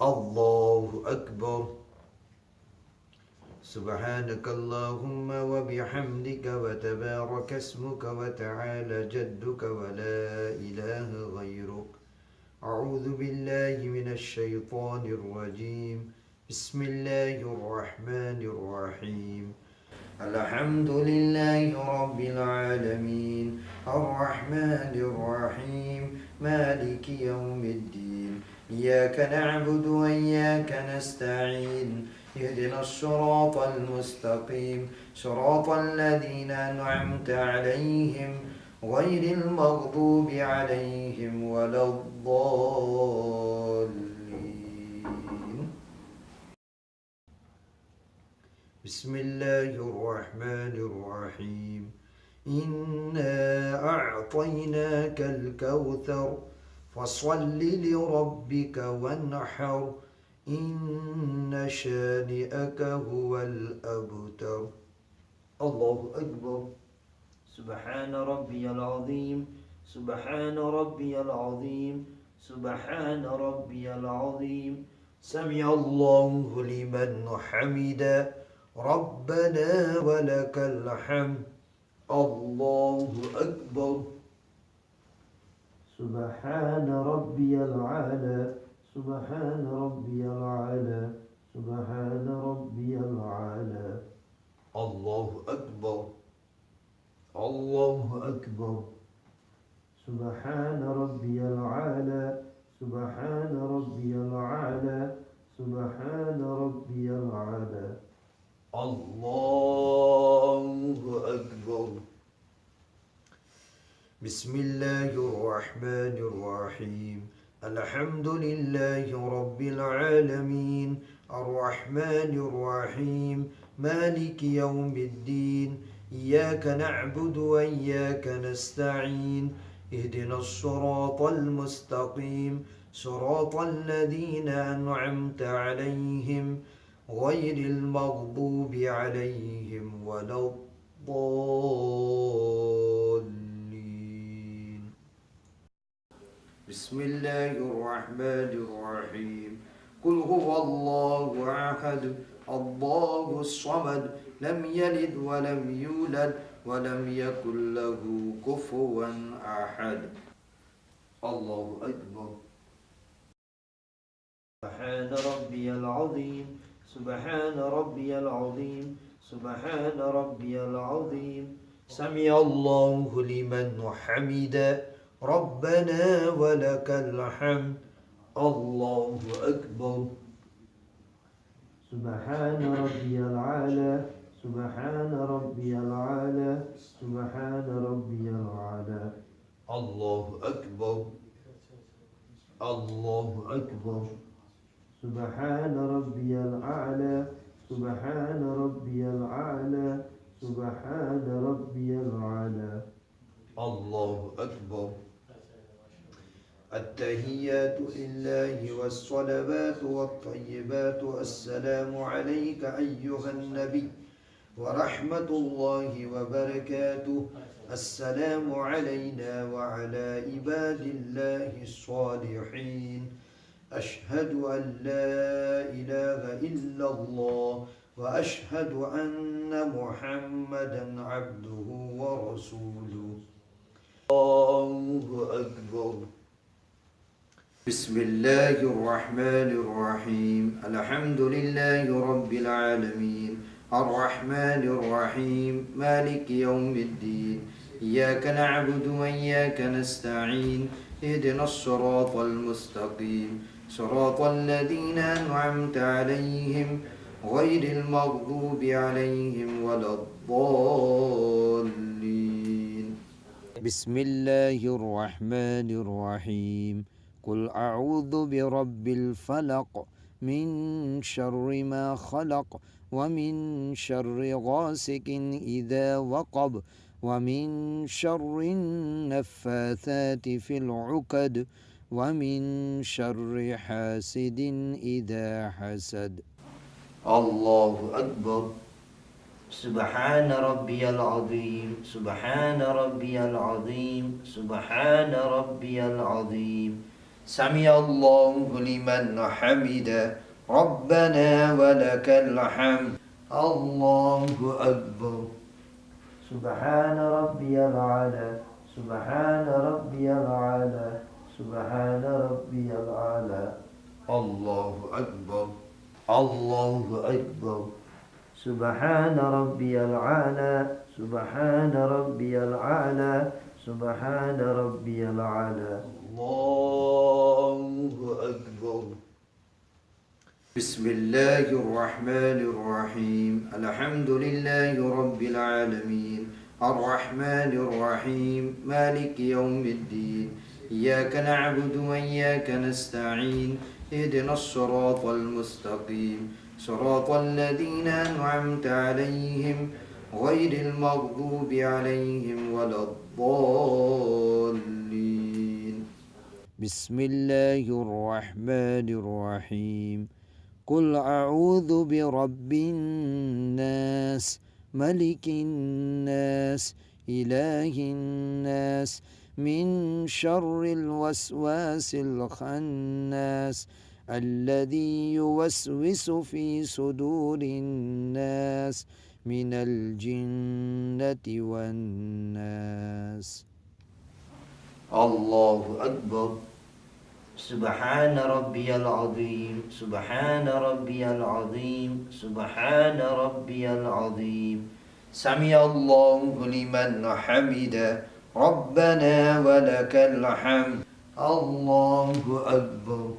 الله أكبر. سبحانك اللهم وبحمدك وتبارك اسمك وتعالى جدك ولا إله غيرك. أعوذ بالله من الشيطان الرجيم. بسم الله الرحمن الرحيم. الحمد لله رب العالمين الرحمن الرحيم مالك يوم الدين إياك نعبد وإياك نستعين اهدنا الصراط المستقيم صراط الذين أنعمت عليهم غير المغضوب عليهم ولا الضالين. بسم الله الرحمن الرحيم. إنا أعطيناك الكوثر فصل لربك وانحر إن شانئك هو الأبتر. الله أكبر. سبحان ربي العظيم سبحان ربي العظيم سبحان ربي العظيم. سمع الله لمن حمده ربنا ولك الحمد. الله أكبر. سبحان ربي العالى سبحان ربي العالى سبحان ربي العالى. الله أكبر. الله أكبر. سبحان ربي العالى سبحان ربي العالى سبحان ربي العالى. الله أكبر. بسم الله الرحمن الرحيم. الحمد لله رب العالمين الرحمن الرحيم مالك يوم الدين إياك نعبد وإياك نستعين اهدنا الصراط المستقيم صراط الذين أنعمت عليهم غير المغضوب عليهم ولا الضالين. بسم الله الرحمن الرحيم. قل هو الله أحد الله الصمد لم يلد ولم يولد ولم يكن له كفوا أحد. الله أكبر. سبحان ربي العظيم سبحان ربي العظيم سبحان ربي العظيم. سمع الله لمن حمده ربنا ولك الحمد. الله أكبر. سبحان ربي العالى سبحان ربي العالى سبحان ربي العالى. الله أكبر. الله أكبر. سبحان ربي الأعلى سبحان ربي الأعلى سبحان ربي الأعلى. الله أكبر. التحيات لله والصلوات والطيبات. السلام عليك أيها النبي ورحمة الله وبركاته. السلام علينا وعلى عباد الله الصالحين. أشهد أن لا إله إلا الله وأشهد أن محمدا عبده ورسوله. الله أكبر. بسم الله الرحمن الرحيم. الحمد لله رب العالمين الرحمن الرحيم مالك يوم الدين إياك نعبد وإياك نستعين اهدنا الصراط المستقيم صراط الذين أنعمت عليهم غير المغضوب عليهم ولا الضالين. بسم الله الرحمن الرحيم. قل أعوذ برب الفلق من شر ما خلق ومن شر غاسق إذا وقب ومن شر النفاثات في العقد ومن شر حاسد إذا حسد. الله أكبر. سبحان ربي العظيم سبحان ربي العظيم سبحان ربي العظيم. سمع الله لمن حمده ربنا ولك الحمد الله أكبر سبحان ربي الأعلى سبحان ربي الأعلى سبحان ربي الأعلى الله أكبر الله أكبر سبحان ربي الأعلى سبحان ربي الأعلى سبحان ربي الأعلى الله أكبر بسم الله الرحمن الرحيم الحمد لله رب العالمين الرحمن الرحيم مالك يوم الدين إياك نعبد وإياك نستعين اهدنا الصراط المستقيم صراط الذين أنعمت عليهم غير المغضوب عليهم ولا الضالين بسم الله الرحمن الرحيم قل أعوذ برب الناس ملك الناس إله الناس من شر الوسواس الخناس الذي يوسوس في صدور الناس من الجنة والناس الله أكبر سبحان ربي العظيم سبحان ربي العظيم سبحان ربي العظيم سمع الله لمن حمده ربنا ولك الحمد الله أكبر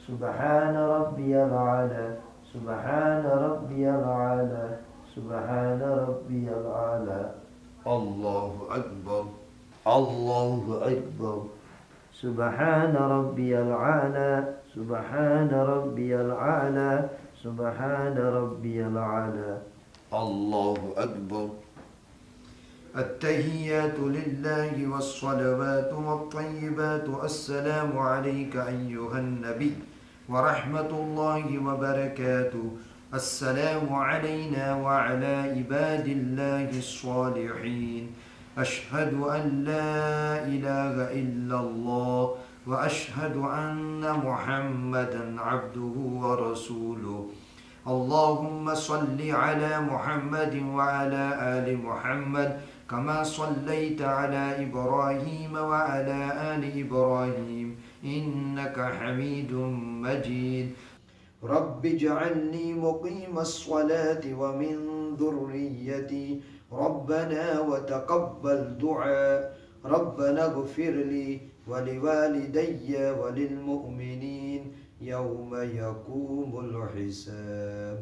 سبحان ربي الأعلى سبحان ربي الأعلى سبحان ربي الأعلى الله أكبر الله أكبر سبحان ربي الأعلى سبحان ربي الأعلى سبحان ربي الأعلى الله أكبر التحيات لله والصلوات والطيبات السلام عليك أيها النبي ورحمة الله وبركاته السلام علينا وعلى عباد الله الصالحين أشهد أن لا إله إلا الله وأشهد أن محمدا عبده ورسوله اللهم صل على محمد وعلى آل محمد كما صليت على إبراهيم وعلى آل إبراهيم إنك حميد مجيد رب اجعلني مقيم الصلاة ومن ذريتي ربنا وتقبل دعاء ربنا اغفر لي ولوالدي وللمؤمنين يوم يقوم الحساب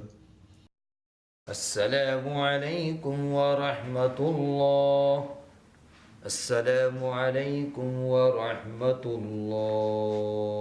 السلام عليكم ورحمة الله السلام عليكم ورحمة الله